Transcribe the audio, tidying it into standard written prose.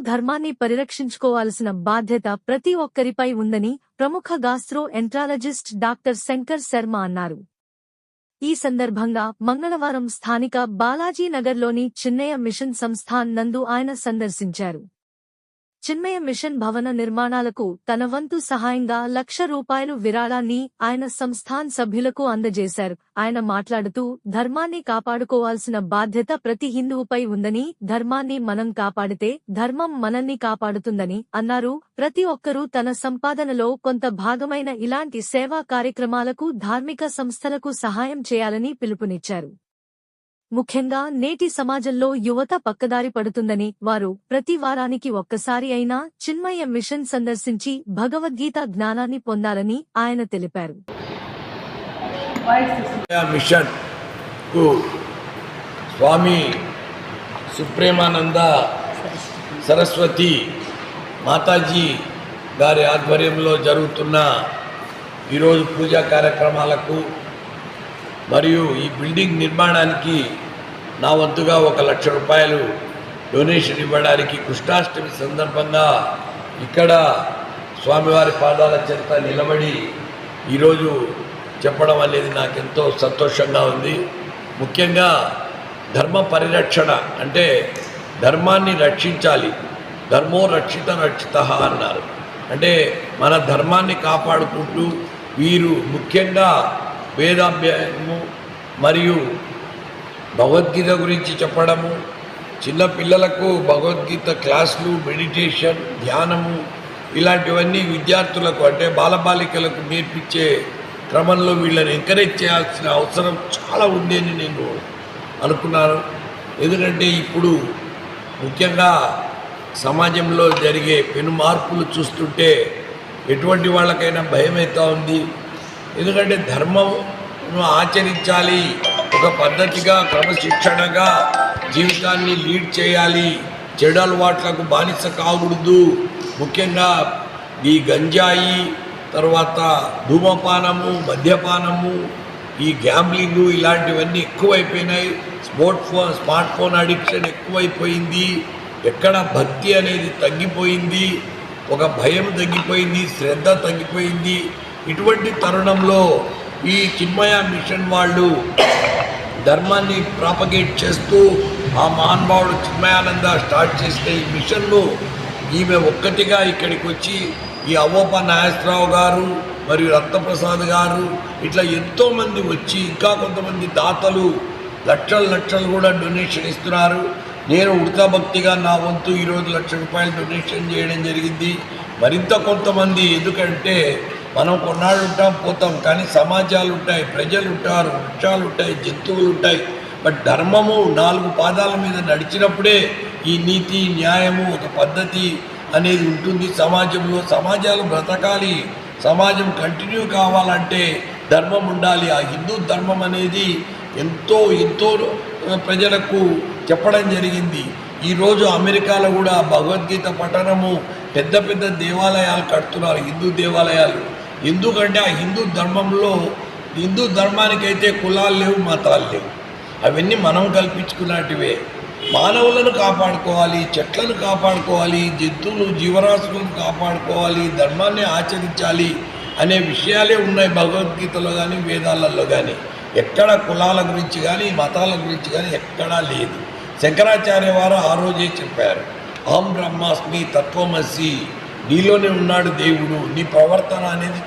ధర్మాన్ని పరిరక్షించుకోవాల్సిన బాధ్యత ప్రతి ఒక్కరిపై ఉందని ప్రముఖ గాస్ట్రో ఎంట్రాలజిస్ట్ డాక్టర్ శంకర్ శర్మ అన్నారు. ఈ సందర్భంగా మంగళవారం స్థానిక బాలాజీనగర్లోని చిన్మయ మిషన్ సంస్థాన్ నందు ఆయన సందర్శించారు. చిన్మయ మిషన్ భవన నిర్మాణాలకు తన వంతు సహాయంగా ₹1,00,000 విరాళాన్ని ఆయన సంస్థాన్ సభ్యులకు అందజేశారు. ఆయన మాట్లాడుతూ ధర్మాన్ని కాపాడుకోవాల్సిన బాధ్యత ప్రతి హిందువుపై ఉందని, ధర్మాన్ని మనం కాపాడితే ధర్మం మనల్ని కాపాడుతుందని అన్నారు. ప్రతి ఒక్కరూ తన సంపాదనలో కొంత భాగమైన ఇలాంటి సేవా కార్యక్రమాలకు ధార్మిక సంస్థలకు సహాయం చేయాలని పిలుపునిచ్చారు. ముఖ్యంగా నేటి సమాజంలో యువత పక్కదారి పడుతుందని, వారు ప్రతి వారానికి ఒక్కసారి అయినా చిన్మయ మిషన్ సందర్శించి భగవద్గీత జ్ఞానాన్ని పొందాలని ఆయన తెలిపారు. మిషన్ కు స్వామి సుప్రేమానంద సరస్వతి మాతాజీ గారి ఆధ్వర్యంలో జరుగుతున్న ఈరోజు పూజా కార్యక్రమాలకు మరియు ఈ బిల్డింగ్ నిర్మాణానికి నా వంతుగా ₹1,00,000 డొనేషన్ ఇవ్వడానికి కృష్ణాష్టమి సందర్భంగా ఇక్కడ స్వామివారి పాదాల చెంత నిలబడి ఈరోజు చెప్పడం అనేది నాకెంతో సంతోషంగా ఉంది. ముఖ్యంగా ధర్మ పరిరక్షణ అంటే ధర్మాన్ని రక్షించాలి. ధర్మో రక్షిత రక్షితః అన్నారు. అంటే మన ధర్మాన్ని కాపాడుకుంటూ వీరు ముఖ్యంగా వేదాభ్యాసము మరియు భగవద్గీత గురించి చెప్పడము, చిన్నపిల్లలకు భగవద్గీత క్లాసులు, మెడిటేషన్, ధ్యానము ఇలాంటివన్నీ విద్యార్థులకు అంటే బాలబాలికలకు నేర్పించే క్రమంలో వీళ్ళని ఎంకరేజ్ చేయాల్సిన అవసరం చాలా ఉంది అని నేను అనుకున్నాను. ఎందుకంటే ఇప్పుడు ముఖ్యంగా సమాజంలో జరిగే పెను మార్పులు చూస్తుంటే ఎటువంటి వాళ్ళకైనా భయమవుతూ ఉంది. ఎందుకంటే ధర్మమును ఆచరించాలి, ఒక పద్ధతిగా క్రమశిక్షణగా జీవితాన్ని లీడ్ చేయాలి, చెడు అలవాట్లకు బానిస కాకూడదు. ముఖ్యంగా ఈ గంజాయి, తర్వాత ధూమపానము, మద్యపానము, ఈ గ్యాంబ్లింగు ఇలాంటివన్నీ ఎక్కువైపోయినాయి. స్మార్ట్ ఫోన్ అడిక్షన్ ఎక్కువైపోయింది. ఎక్కడ భక్తి అనేది తగ్గిపోయింది, ఒక భయం తగ్గిపోయింది, శ్రద్ధ తగ్గిపోయింది. ఇటువంటి తరుణంలో ఈ చిన్మయ మిషన్ వాళ్ళు ధర్మాన్ని ప్రాపగేట్ చేస్తూ ఆ మహానుభావుడు చిన్మయానంద స్టార్ట్ చేసిన ఈ మిషన్ను ఈమె ఒక్కటిగా ఇక్కడికి వచ్చి ఈ అవ్వప్ప నాగేశ్వరరావు గారు మరియు రత్నప్రసాద్ గారు ఇట్లా ఎంతోమంది వచ్చి ఇంకా కొంతమంది దాతలు లక్షలు కూడా డొనేషన్ ఇస్తున్నారు. నేను ఉడతా భక్తిగా నా వంతు ఈరోజు ₹1,00,000 డొనేషన్ చేయడం జరిగింది. మరింత కొంతమంది, ఎందుకంటే మనం కొన్నాళ్ళు ఉంటాం పోతాం, కానీ సమాజాలు ఉంటాయి, ప్రజలు ఉంటారు, వృక్షాలు ఉంటాయి, జంతువులు ఉంటాయి. బట్ ధర్మము 4 పాదాల మీద నడిచినప్పుడే ఈ నీతి, న్యాయము, ఒక పద్ధతి అనేది ఉంటుంది సమాజంలో. సమాజాలు బ్రతకాలి, సమాజం కంటిన్యూ కావాలంటే ధర్మం ఉండాలి. ఆ హిందూ ధర్మం అనేది ఎంతో ప్రజలకు చెప్పడం జరిగింది. ఈరోజు అమెరికాలో కూడా భగవద్గీత పఠనము, పెద్ద పెద్ద దేవాలయాలు కడుతున్నారు, హిందూ దేవాలయాలు. ఎందుకంటే ఆ హిందూ ధర్మంలో, హిందూ ధర్మానికైతే కులాలు లేవు, మతాలు లేవు, అవన్నీ మనం కల్పించుకున్నటివే. మానవులను కాపాడుకోవాలి, చెట్లను కాపాడుకోవాలి, జంతువులు జీవరాశులను కాపాడుకోవాలి, ధర్మాన్ని ఆచరించాలి అనే విషయాలే ఉన్నాయి భగవద్గీతలో కానీ వేదాలలో కానీ. ఎక్కడ కులాల గురించి కానీ మతాల గురించి కానీ ఎక్కడా లేదు. శంకరాచార్య వారు ఆ రోజే చెప్పారు, అహం బ్రహ్మాస్మి తత్వమసి, నీలోనే ఉన్నాడు దేవుడు, నీ ప్రవర్తన అనేది